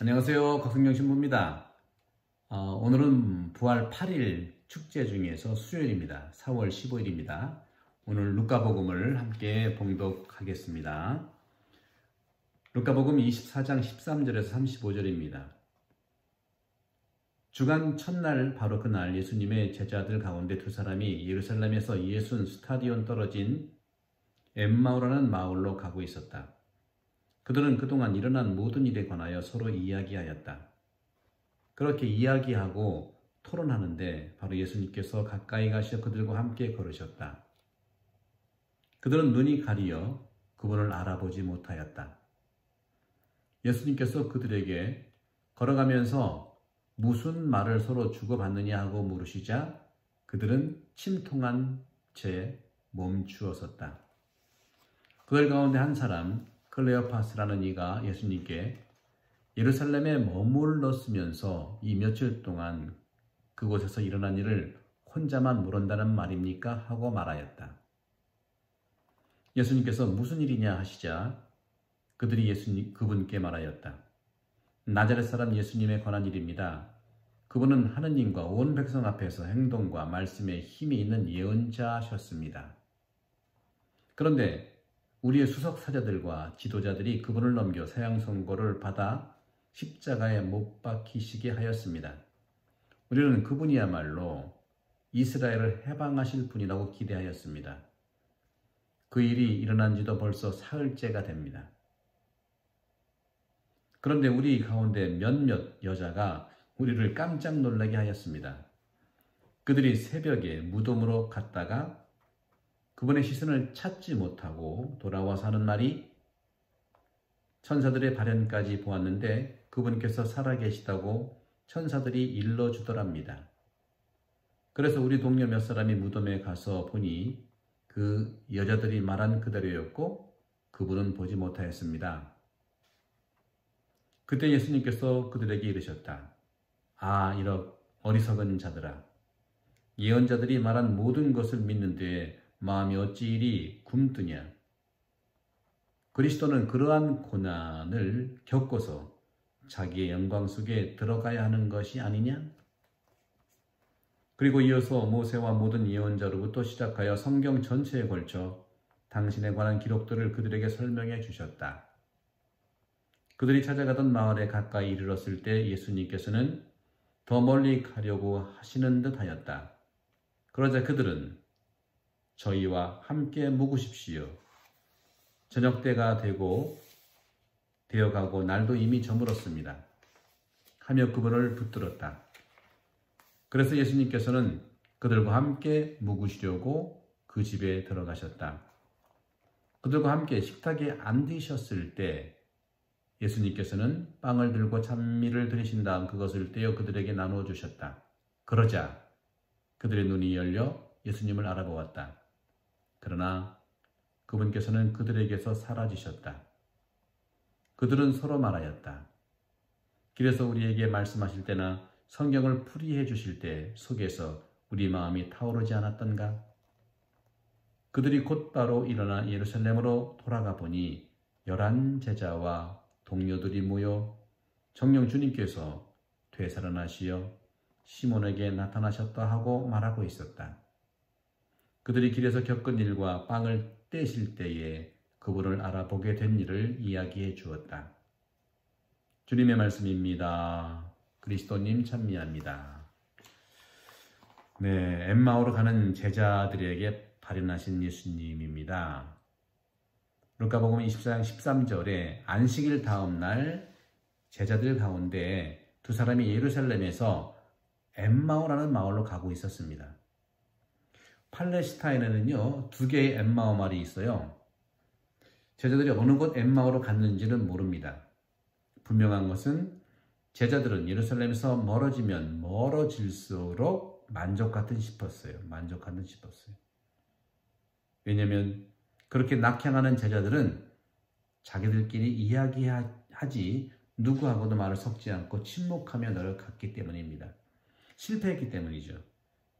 안녕하세요. 곽승경 신부입니다. 오늘은 부활 8일 축제 중에서 수요일입니다. 4월 15일입니다. 오늘 루카복음을 함께 봉독하겠습니다. 루카복음 24장 13절에서 35절입니다. 주간 첫날 바로 그날 예수님의 제자들 가운데 두 사람이 예루살렘에서 60스타디온 떨어진 엠마오라는 마을로 가고 있었다. 그들은 그동안 일어난 모든 일에 관하여 서로 이야기하였다. 그렇게 이야기하고 토론하는데 바로 예수님께서 가까이 가셔 그들과 함께 걸으셨다. 그들은 눈이 가리어 그분을 알아보지 못하였다. 예수님께서 그들에게 걸어가면서 무슨 말을 서로 주고받느냐 하고 물으시자 그들은 침통한 채 멈추었었다. 그들 가운데 한 사람 클레오파스라는 이가 예수님께 예루살렘에 머물렀으면서 이 며칠 동안 그곳에서 일어난 일을 혼자만 모른다는 말입니까? 하고 말하였다. 예수님께서 무슨 일이냐 하시자 그들이 그분께 말하였다. 나자렛 사람 예수님에 관한 일입니다. 그분은 하느님과 온 백성 앞에서 행동과 말씀에 힘이 있는 예언자셨습니다. 그런데 우리의 수석 사자들과 지도자들이 그분을 넘겨 사형 선고를 받아 십자가에 못 박히시게 하였습니다. 우리는 그분이야말로 이스라엘을 해방하실 분이라고 기대하였습니다. 그 일이 일어난 지도 벌써 사흘째가 됩니다. 그런데 우리 가운데 몇몇 여자가 우리를 깜짝 놀라게 하였습니다. 그들이 새벽에 무덤으로 갔다가 그분의 시선을 찾지 못하고 돌아와서 하는 말이 천사들의 발현까지 보았는데 그분께서 살아계시다고 천사들이 일러주더랍니다. 그래서 우리 동료 몇 사람이 무덤에 가서 보니 그 여자들이 말한 그대로였고 그분은 보지 못하였습니다. 그때 예수님께서 그들에게 이르셨다. 아, 이런 어리석은 자들아. 예언자들이 말한 모든 것을 믿는데 마음이 어찌 이리 굼뜨냐. 그리스도는 그러한 고난을 겪어서 자기의 영광 속에 들어가야 하는 것이 아니냐? 그리고 이어서 모세와 모든 예언자로부터 시작하여 성경 전체에 걸쳐 당신에 관한 기록들을 그들에게 설명해 주셨다. 그들이 찾아가던 마을에 가까이 이르렀을 때 예수님께서는 더 멀리 가려고 하시는 듯 하였다. 그러자 그들은 저희와 함께 묵으십시오. 저녁 때가 되어가고 날도 이미 저물었습니다. 하며 그분을 붙들었다. 그래서 예수님께서는 그들과 함께 묵으시려고 그 집에 들어가셨다. 그들과 함께 식탁에 앉으셨을 때 예수님께서는 빵을 들고 찬미를 드리신 다음 그것을 떼어 그들에게 나누어 주셨다. 그러자 그들의 눈이 열려 예수님을 알아보았다. 그러나 그분께서는 그들에게서 사라지셨다. 그들은 서로 말하였다. 길에서 우리에게 말씀하실 때나 성경을 풀이해 주실 때 속에서 우리 마음이 타오르지 않았던가? 그들이 곧바로 일어나 예루살렘으로 돌아가 보니 11 제자와 동료들이 모여 정녕 주님께서 되살아나시어 시몬에게 나타나셨다 하고 말하고 있었다. 그들이 길에서 겪은 일과 빵을 떼실 때에 그분을 알아보게 된 일을 이야기해 주었다. 주님의 말씀입니다. 그리스도님 찬미합니다. 네, 엠마오로 가는 제자들에게 발현하신 예수님입니다. 루카복음 24장 13절에 안식일 다음 날 제자들 가운데 두 사람이 예루살렘에서 엠마오라는 마을로 가고 있었습니다. 팔레스타인에는요, 2개의 엠마오 말이 있어요. 제자들이 어느 곳 엠마오로 갔는지는 모릅니다. 분명한 것은 제자들은 예루살렘에서 멀어지면 멀어질수록 만족하듯 싶었어요. 왜냐하면 그렇게 낙향하는 제자들은 자기들끼리 이야기하지 누구하고도 말을 섞지 않고 침묵하며 노력했기 때문입니다. 실패했기 때문이죠.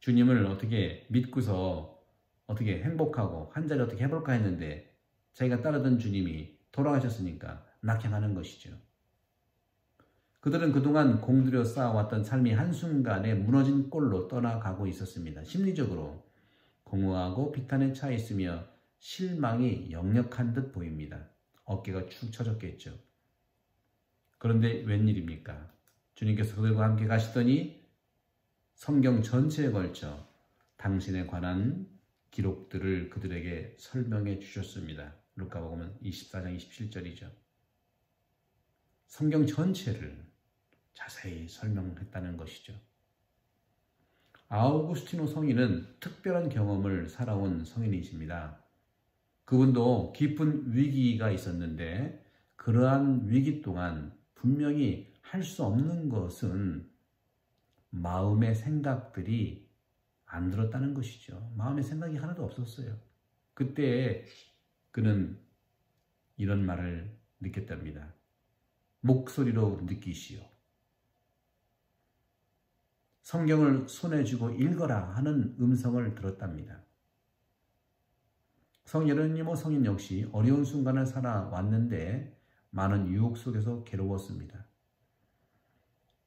주님을 어떻게 믿고서 어떻게 행복하고 한 자리 어떻게 해볼까 했는데 자기가 따르던 주님이 돌아가셨으니까 낙향하는 것이죠. 그들은 그동안 공들여 쌓아왔던 삶이 한순간에 무너진 꼴로 떠나가고 있었습니다. 심리적으로 공허하고 비탄에 차 있으며 실망이 역력한 듯 보입니다. 어깨가 축 처졌겠죠. 그런데 웬일입니까? 주님께서 그들과 함께 가시더니 성경 전체에 걸쳐 당신에 관한 기록들을 그들에게 설명해 주셨습니다. 루카복음 24장 27절이죠. 성경 전체를 자세히 설명했다는 것이죠. 아우구스티노 성인은 특별한 경험을 살아온 성인이십니다. 그분도 깊은 위기가 있었는데 그러한 위기 동안 분명히 할 수 없는 것은 마음의 생각들이 안 들었다는 것이죠. 마음의 생각이 하나도 없었어요. 그때 그는 이런 말을 느꼈답니다. 목소리로 느끼시오. 성경을 손에 쥐고 읽어라 하는 음성을 들었답니다. 성예로니모 성인 역시 어려운 순간을 살아왔는데 많은 유혹 속에서 괴로웠습니다.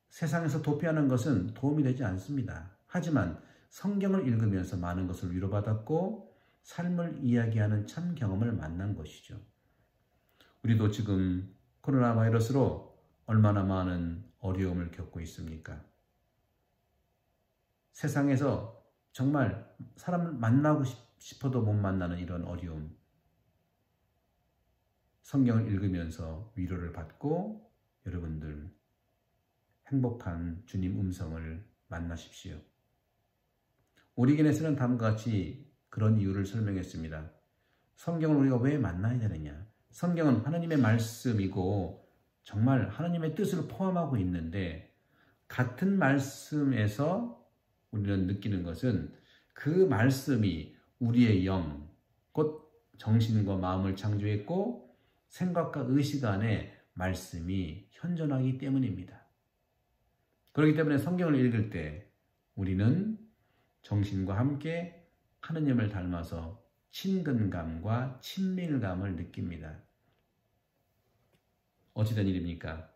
세상에서 도피하는 것은 도움이 되지 않습니다. 하지만 성경을 읽으면서 많은 것을 위로받았고 삶을 이야기하는 참 경험을 만난 것이죠. 우리도 지금 코로나 바이러스로 얼마나 많은 어려움을 겪고 있습니까? 세상에서 정말 사람을 만나고 싶어도 못 만나는 이런 어려움. 성경을 읽으면서 위로를 받고 여러분들 행복한 주님 음성을 만나십시오. 오리겐에서는 다음과 같이 그런 이유를 설명했습니다. 성경을 우리가 왜 만나야 되느냐? 성경은 하나님의 말씀이고 정말 하나님의 뜻을 포함하고 있는데 같은 말씀에서 우리는 느끼는 것은 그 말씀이 우리의 영, 곧 정신과 마음을 창조했고 생각과 의식 안에 말씀이 현존하기 때문입니다. 그렇기 때문에 성경을 읽을 때 우리는 정신과 함께 하느님을 닮아서 친근감과 친밀감을 느낍니다. 어찌된 일입니까?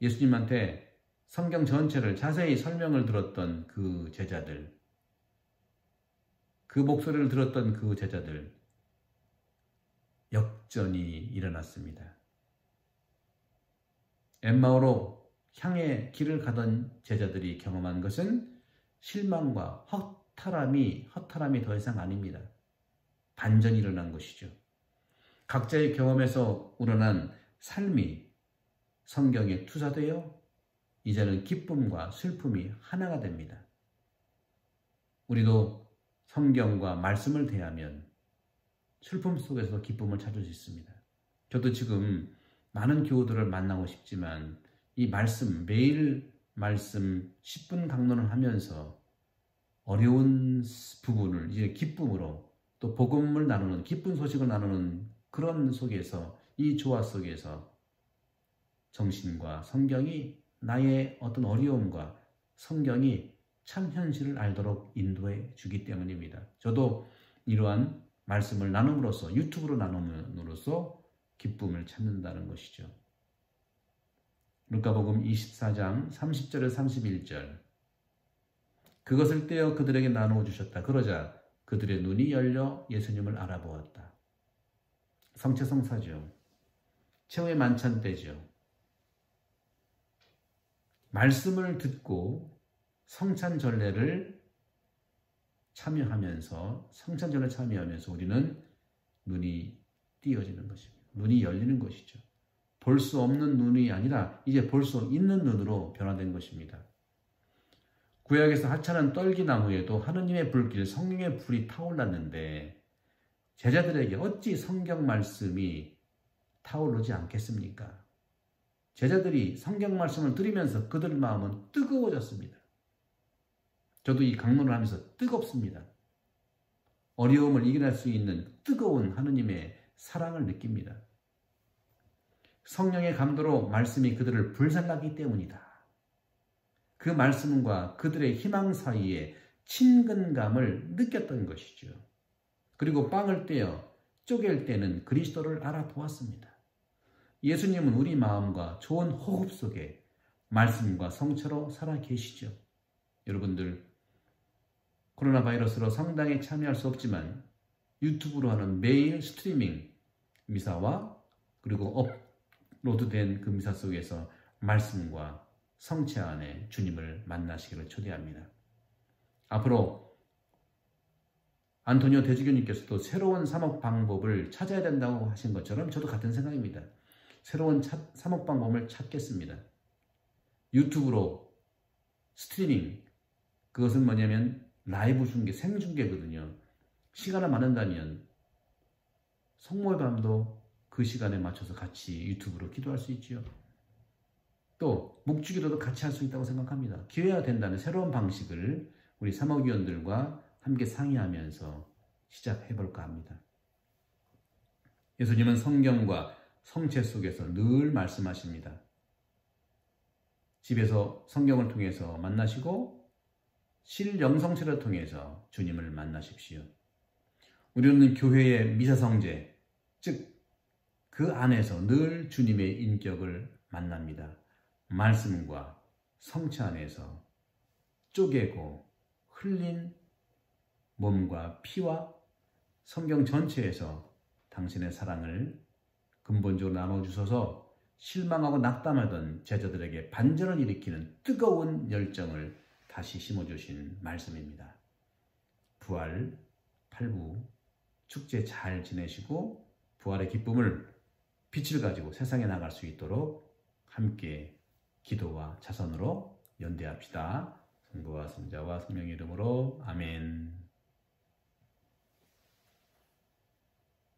예수님한테 성경 전체를 자세히 설명을 들었던 그 제자들, 그 목소리를 들었던 그 제자들, 역전이 일어났습니다. 엠마오로 향해 길을 가던 제자들이 경험한 것은 실망과 허탈함이 더 이상 아닙니다. 반전이 일어난 것이죠. 각자의 경험에서 우러난 삶이 성경에 투사되어 이제는 기쁨과 슬픔이 하나가 됩니다. 우리도 성경과 말씀을 대하면 슬픔 속에서 기쁨을 찾을 수 있습니다. 저도 지금 많은 교우들을 만나고 싶지만 이 말씀, 매일 말씀 10분 강론을 하면서 어려운 부분을 이제 기쁨으로 또 복음을 나누는, 기쁜 소식을 나누는 그런 속에서, 이 조화 속에서 정신과 성경이 나의 어떤 어려움과 성경이 참 현실을 알도록 인도해 주기 때문입니다. 저도 이러한 말씀을 나눔으로써, 유튜브로 나눔으로써 기쁨을 찾는다는 것이죠. 루카복음 24장 30절에 31절. 그것을 떼어 그들에게 나누어 주셨다. 그러자 그들의 눈이 열려 예수님을 알아보았다. 성체성사죠. 최후의 만찬 때죠. 말씀을 듣고 성찬전례를 참여하면서 우리는 눈이 띄어지는 것입니다. 눈이 열리는 것이죠. 볼 수 없는 눈이 아니라 이제 볼 수 있는 눈으로 변화된 것입니다. 구약에서 하찮은 떨기나무에도 하느님의 불길, 성령의 불이 타올랐는데 제자들에게 어찌 성경 말씀이 타오르지 않겠습니까? 제자들이 성경 말씀을 들으면서 그들 마음은 뜨거워졌습니다. 저도 이 강론을 하면서 뜨겁습니다. 어려움을 이겨낼 수 있는 뜨거운 하느님의 사랑을 느낍니다. 성령의 감도로 말씀이 그들을 불살랐기 때문이다. 그 말씀과 그들의 희망 사이에 친근감을 느꼈던 것이죠. 그리고 빵을 떼어 쪼갤 때는 그리스도를 알아보았습니다. 예수님은 우리 마음과 좋은 호흡 속에 말씀과 성체로 살아 계시죠. 여러분들 코로나 바이러스로 성당에 참여할 수 없지만 유튜브로 하는 매일 스트리밍 미사와 그리고 업로드된 그 미사 속에서 말씀과 성체 안에 주님을 만나시기를 초대합니다. 앞으로 안토니오 대주교님께서도 새로운 사목 방법을 찾아야 된다고 하신 것처럼 저도 같은 생각입니다. 새로운 사목 방법을 찾겠습니다. 유튜브로 스트리밍, 그것은 뭐냐면 라이브 중계, 생중계거든요. 시간을 맞는다면 성모예밤도 그 시간에 맞춰서 같이 유튜브로 기도할 수 있지요. 또 묵주기도도 같이 할 수 있다고 생각합니다. 기회가 된다면 새로운 방식을 우리 사목위원들과 함께 상의하면서 시작해볼까 합니다. 예수님은 성경과 성체 속에서 늘 말씀하십니다. 집에서 성경을 통해서 만나시고 실영성체를 통해서 주님을 만나십시오. 우리는 교회의 미사성제, 즉 그 안에서 늘 주님의 인격을 만납니다. 말씀과 성체 안에서 쪼개고 흘린 몸과 피와 성경 전체에서 당신의 사랑을 근본적으로 나눠주셔서 실망하고 낙담하던 제자들에게 반전을 일으키는 뜨거운 열정을 다시 심어주신 말씀입니다. 부활 8부 축제 잘 지내시고 부활의 기쁨을 빛을 가지고 세상에 나갈 수 있도록 함께 기도와 자선으로 연대합시다. 성부와 성자와 성령의 이름으로 아멘.